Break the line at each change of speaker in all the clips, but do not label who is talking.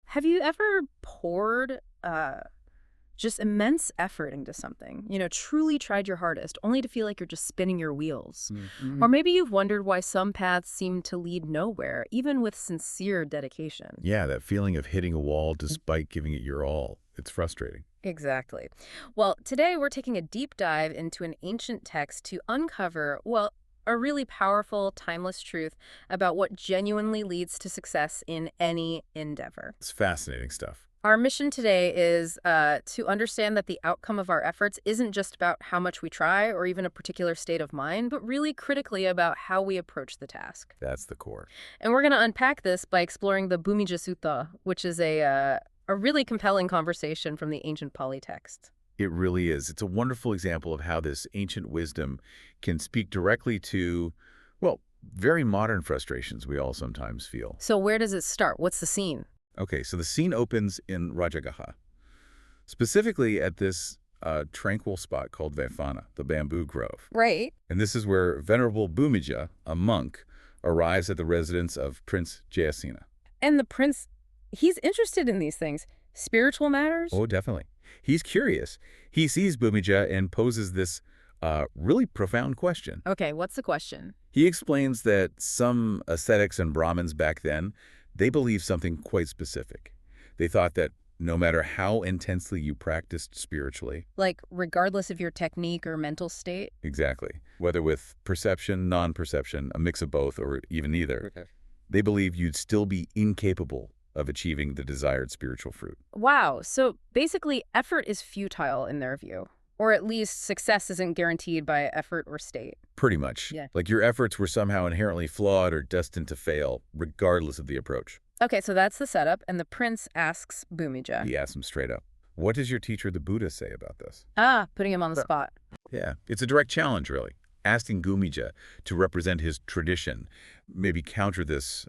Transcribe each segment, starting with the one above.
Have you ever poured just immense effort into something? Truly tried your hardest, only to feel like you're just spinning your wheels.
Mm-hmm.
Or maybe you've wondered why some paths seem to lead nowhere, even with sincere dedication.
Yeah, that feeling of hitting a wall despite giving it your all. It's frustrating.
Exactly. Well, today we're taking a deep dive into an ancient text to uncover, well, a really powerful, timeless truth about what genuinely leads to success in any endeavor.
It's fascinating stuff.
Our mission today is to understand that the outcome of our efforts isn't just about how much we try or even a particular state of mind, but really critically about how we approach the task.
That's the core.
And we're going to unpack this by exploring the Bhūmijasuttaṃ, which is a really compelling conversation from the ancient Pali text.
It really is. It's a wonderful example of how this ancient wisdom can speak directly to, well, very modern frustrations we all sometimes feel.
So where does it start? What's the scene?
Okay, so the scene opens in Rajagaha, specifically at this tranquil spot called Vefana, the bamboo grove.
Right.
And this is where venerable Bhūmija, a monk, arrives at the residence of Prince Jayasena.
And the prince, he's interested in these things. Spiritual matters?
Oh, definitely. He's curious. He sees Bhūmija and poses this really profound question.
Okay, what's the question?
He explains that some ascetics and Brahmins back then, they believed something quite specific. They thought that no matter how intensely you practiced spiritually,
Like, regardless of your technique or mental state?
exactly, whether with perception, non-perception, a mix of both, or even neither,
Okay.
they believed you'd still be incapable of achieving the desired spiritual fruit.
Wow, so basically effort is futile in their view. Or at least success isn't guaranteed by effort or state.
Pretty much.
Yeah.
Like your efforts were somehow inherently flawed or destined to fail, regardless of the approach.
Okay, so that's the setup, and the prince asks Bhumija.
He asks him straight up, what does your teacher, the Buddha, say about this?
Putting him on the spot.
Yeah, it's a direct challenge, really. Asking Bhumija to represent his tradition, maybe counter this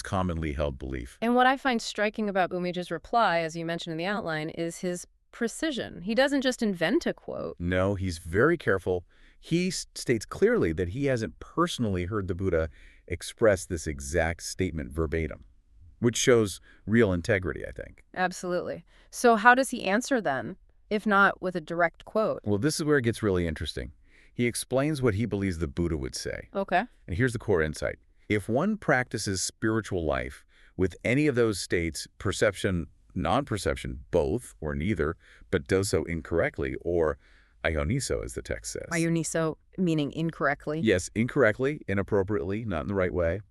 commonly held belief.
And what I find striking about Bhumija's reply, as you mentioned in the outline, is his precision. He doesn't just invent a quote.
No, he's very careful. He states clearly that he hasn't personally heard the Buddha express this exact statement verbatim, which shows real integrity, I think.
Absolutely. So how does he answer then, if not with a direct quote?
Well, this is where it gets really interesting. He explains what he believes the Buddha would say.
Okay.
And here's the core insight. If one practices spiritual life with any of those states, perception, non-perception, both or neither, but does so incorrectly, or ayoniso, as the text says.
Ayoniso, meaning incorrectly.
Yes, incorrectly, inappropriately, not in the right way.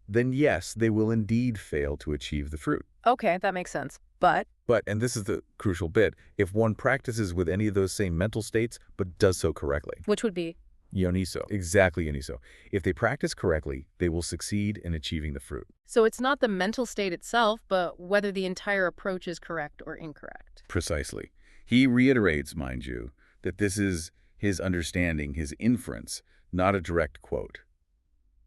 Then yes, they will indeed fail to achieve the fruit.
Okay, that makes sense. But
But, and this is the crucial bit, if one practices with any of those same mental states, but does so correctly.
which would be?
Yoniso. Exactly, yoniso. If they practice correctly, they will succeed in achieving the fruit.
So it's not the mental state itself, but whether the entire approach is correct or incorrect.
Precisely. He reiterates, mind you, that this is his understanding, his inference, not a direct quote.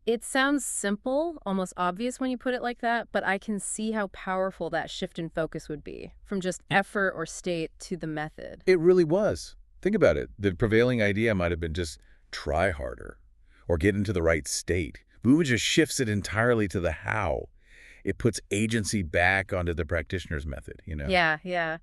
It sounds simple, almost obvious when you put it like that, but I can see how powerful that shift in focus would be, from just effort or state to the method.
It really was. Think about it. The prevailing idea might have been just try harder or get into the right state. Bhūmija shifts it entirely to the how. It puts agency back onto the practitioner's method, you know?
Yeah.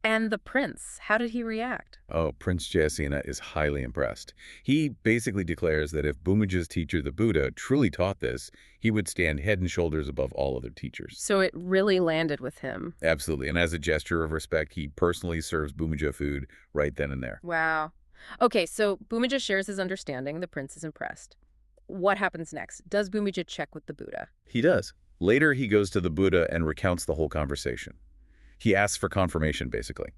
And the prince, how did he react?
Oh, Prince Jayasena is highly impressed. He basically declares that if Bhumija's teacher, the Buddha, truly taught this, he would stand head and shoulders above all other teachers.
So it really landed with him.
Absolutely. And as a gesture of respect, he personally serves Bhumija food right then and there.
Wow. Okay, so Bhumija shares his understanding. The prince is impressed. What happens next? Does Bhumija check with the Buddha?
He does. Later, he goes to the Buddha and recounts the whole conversation. He asks for confirmation, basically.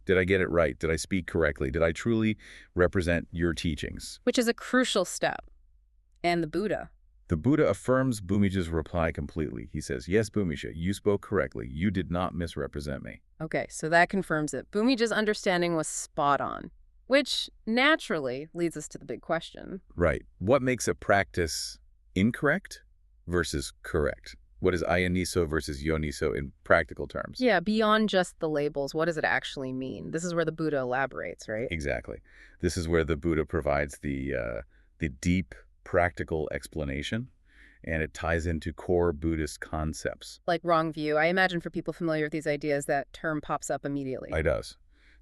Did I get it right? Did I speak correctly? Did I truly represent your teachings?
Which is a crucial step. And the Buddha?
The Buddha affirms Bhumija's reply completely. He says, yes, Bhumija, you spoke correctly. You did not misrepresent me.
Okay, so that confirms it. Bhumija's understanding was spot on, which naturally leads us to the big question.
Right. What makes a practice incorrect versus correct? What is ayoniso versus yoniso in practical terms?
Yeah, beyond just the labels, what does it actually mean? This is where the Buddha elaborates, right?
Exactly. This is where the Buddha provides the deep practical explanation. and it ties into core Buddhist concepts.
Like wrong view. I imagine for people familiar with these ideas, that term pops up immediately.
It does.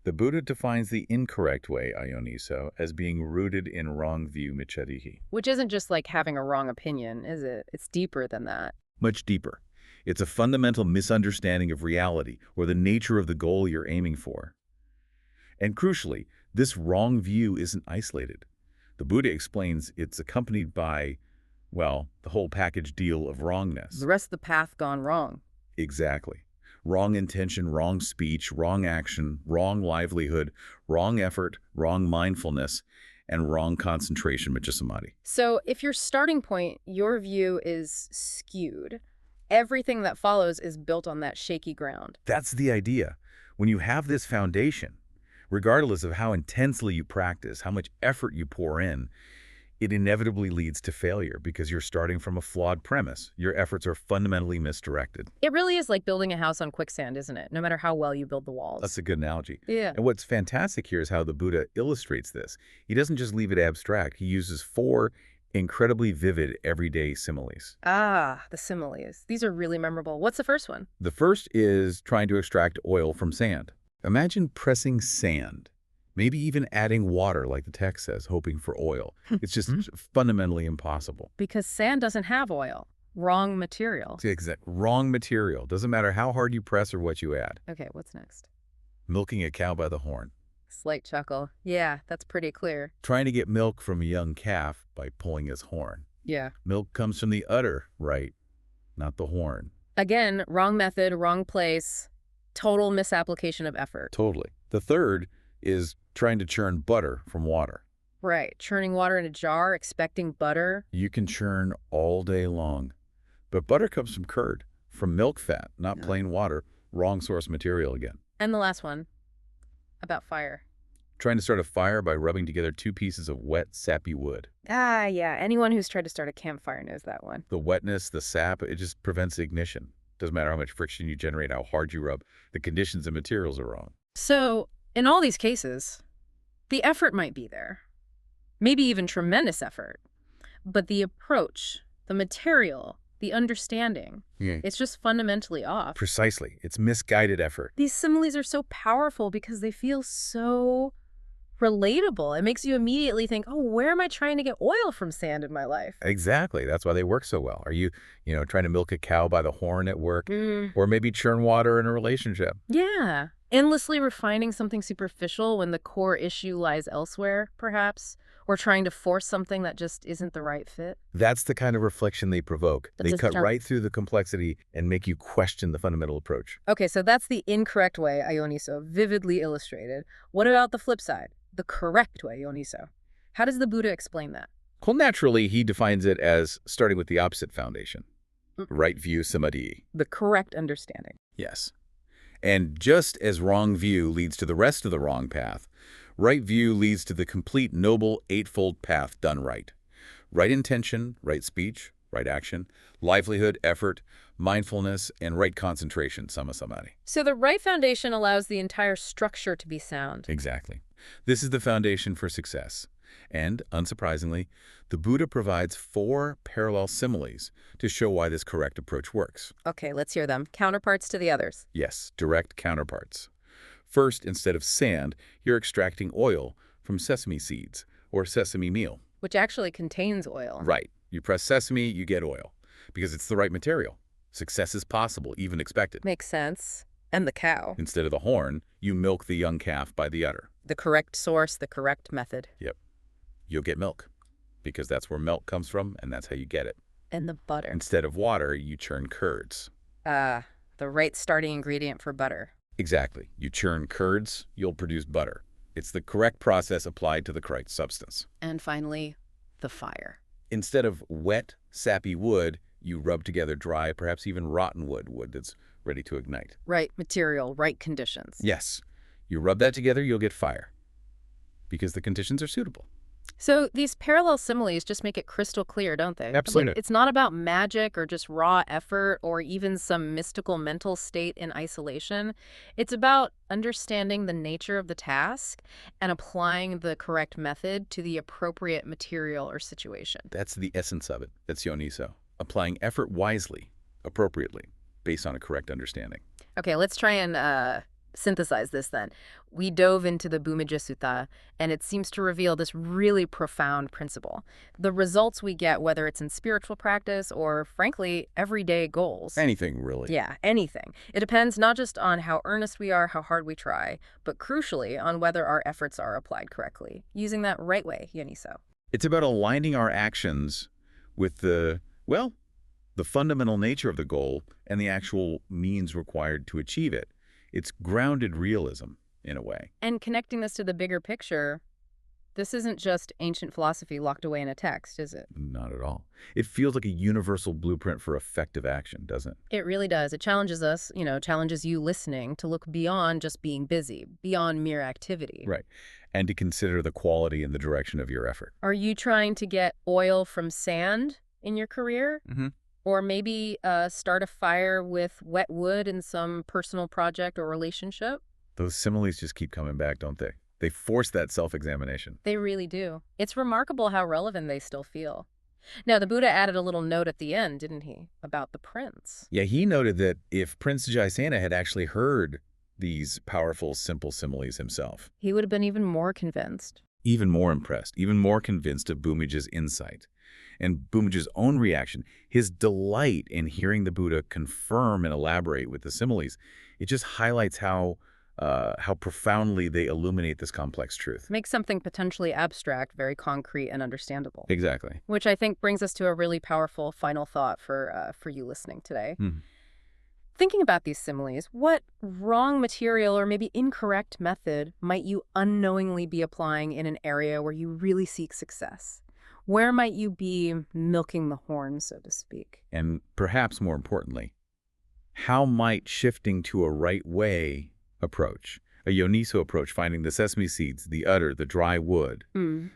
The Buddha defines the incorrect way, ayoniso, as being rooted in wrong view, michadihi.
Which isn't just like having a wrong opinion, is it? It's deeper than that.
Much deeper. It's a fundamental misunderstanding of reality or the nature of the goal you're aiming for. And crucially, this wrong view isn't isolated. The Buddha explains it's accompanied by, well, the whole package deal of wrongness.
The rest of the path gone wrong.
Exactly. Wrong intention, wrong speech, wrong action, wrong livelihood, wrong effort, wrong mindfulness, and wrong concentration, samadhi.
So if your starting point, your view is skewed, everything that follows is built on that shaky ground.
That's the idea. When you have this foundation, regardless of how intensely you practice, how much effort you pour in, it inevitably leads to failure because you're starting from a flawed premise. Your efforts are fundamentally misdirected.
It really is like building a house on quicksand, isn't it? No matter how well you build the walls.
That's a good analogy.
Yeah.
And what's fantastic here is how the Buddha illustrates this. He doesn't just leave it abstract. He uses 4 incredibly vivid everyday similes.
Ah, the similes. These are really memorable. What's the first one?
The first is trying to extract oil from sand. Imagine pressing sand, maybe even adding water like the text says, hoping for oil. It's just fundamentally impossible.
Because sand doesn't have oil. Wrong material.
It's the exact wrong material. Doesn't matter how hard you press or what you add.
Okay, what's next?
Milking a cow by the horn.
Slight chuckle. Yeah, that's pretty clear.
Trying to get milk from a young calf by pulling his horn.
Yeah.
Milk comes from the udder, right? Not the horn.
Again, wrong method, wrong place. Total misapplication of effort.
Totally. The third is trying to churn butter from water.
Right. Churning water in a jar, expecting butter.
You can churn all day long. But butter comes from curd, from milk fat, not plain water. Wrong source material again.
And the last one, about fire.
Trying to start a fire by rubbing together 2 pieces of wet, sappy wood.
Ah, yeah. Anyone who's tried to start a campfire knows that one.
The wetness, the sap, it just prevents ignition. Doesn't matter how much friction you generate, how hard you rub. The conditions and materials are wrong.
So, in all these cases, the effort might be there. Maybe even tremendous effort. But the approach, the material, the understanding, it's just fundamentally off.
Precisely. It's misguided effort.
These similes are so powerful because they feel so relatable. It makes you immediately think, oh, where am I trying to get oil from sand in my life?
Exactly. That's why they work so well. Are you, trying to milk a cow by the horn at work? Or maybe churn water in a relationship?
Yeah. Endlessly refining something superficial when the core issue lies elsewhere, perhaps? Or trying to force something that just isn't the right fit?
That's the kind of reflection they provoke. They cut right through the complexity and make you question the fundamental approach.
Okay, so that's the incorrect way, ayoniso, vividly illustrated. What about the flip side? The correct way, yoniso. How does the Buddha explain that?
Well, naturally, he defines it as starting with the opposite foundation. Right view, samadhi.
The correct understanding.
Yes. And just as wrong view leads to the rest of the wrong path, right view leads to the complete noble eightfold path done right. Right intention, right speech, right action, livelihood, effort, mindfulness, and right concentration, samadhi.
So the right foundation allows the entire structure to be sound.
Exactly. This is the foundation for success. And, unsurprisingly, the Buddha provides 4 parallel similes to show why this correct approach works.
Okay, let's hear them. Counterparts to the others.
Yes, direct counterparts. First, instead of sand, you're extracting oil from sesame seeds or sesame meal.
Which actually contains oil.
Right. You press sesame, you get oil. Because it's the right material. Success is possible, even expected.
Makes sense. And the cow.
Instead of the horn, you milk the young calf by the udder.
The correct source, the correct method.
Yep. You'll get milk. Because that's where milk comes from, and that's how you get it.
And the butter.
Instead of water, you churn curds.
The right starting ingredient for butter.
Exactly. You churn curds, you'll produce butter. It's the correct process applied to the correct substance.
And finally, the fire.
Instead of wet, sappy wood, you rub together dry, perhaps even rotten wood that's ready to ignite.
Right material, right conditions.
Yes. You rub that together, you'll get fire. Because the conditions are suitable.
So these parallel similes just make it crystal clear, don't they?
Absolutely.
It's not about magic or just raw effort or even some mystical mental state in isolation. It's about understanding the nature of the task and applying the correct method to the appropriate material or situation.
That's the essence of it. That's yoniso. applying effort wisely, appropriately, based on a correct understanding.
Okay, let's try and synthesize this then. We dove into the Bhūmijasuttaṃ, and it seems to reveal this really profound principle. The results we get, whether it's in spiritual practice or, frankly, everyday goals.
Anything, really.
Yeah, anything. It depends not just on how earnest we are, how hard we try, but crucially on whether our efforts are applied correctly, using that right way, yoniso.
It's about aligning our actions with well, the fundamental nature of the goal and the actual means required to achieve it. It's grounded realism, in a way.
And connecting this to the bigger picture, this isn't just ancient philosophy locked away in a text, is it?
Not at all. It feels like a universal blueprint for effective action, doesn't it?
It really does. It challenges us, challenges you listening to look beyond just being busy, beyond mere activity.
Right. And to consider the quality and the direction of your effort.
Are you trying to get oil from sand in your career?
Mm-hmm.
Or maybe start a fire with wet wood in some personal project or relationship?
Those similes just keep coming back, don't they? They force that self-examination.
They really do. It's remarkable how relevant they still feel. Now, the Buddha added a little note at the end, didn't he, about the prince?
Yeah, he noted that if Prince Jayasena had actually heard these powerful, simple similes himself,
He would have been even more convinced.
even more impressed, even more convinced of Bhumija's insight. And Bhumija's own reaction, his delight in hearing the Buddha confirm and elaborate with the similes, it just highlights how profoundly they illuminate this complex truth.
Makes something potentially abstract very concrete and understandable.
Exactly.
Which I think brings us to a really powerful final thought for you listening today. Thinking about these similes, what wrong material or maybe incorrect method might you unknowingly be applying in an area where you really seek success? Where might you be milking the horn, so to speak?
And perhaps more importantly, how might shifting to a right way approach, a yoniso approach, finding the sesame seeds, the udder, the dry wood,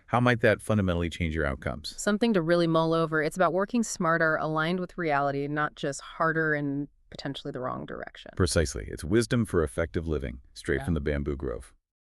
how might that fundamentally change your outcomes?
Something to really mull over. It's about working smarter, aligned with reality, not just harder and potentially the wrong direction.
Precisely. It's wisdom for effective living, straight
Yeah.
from the bamboo grove.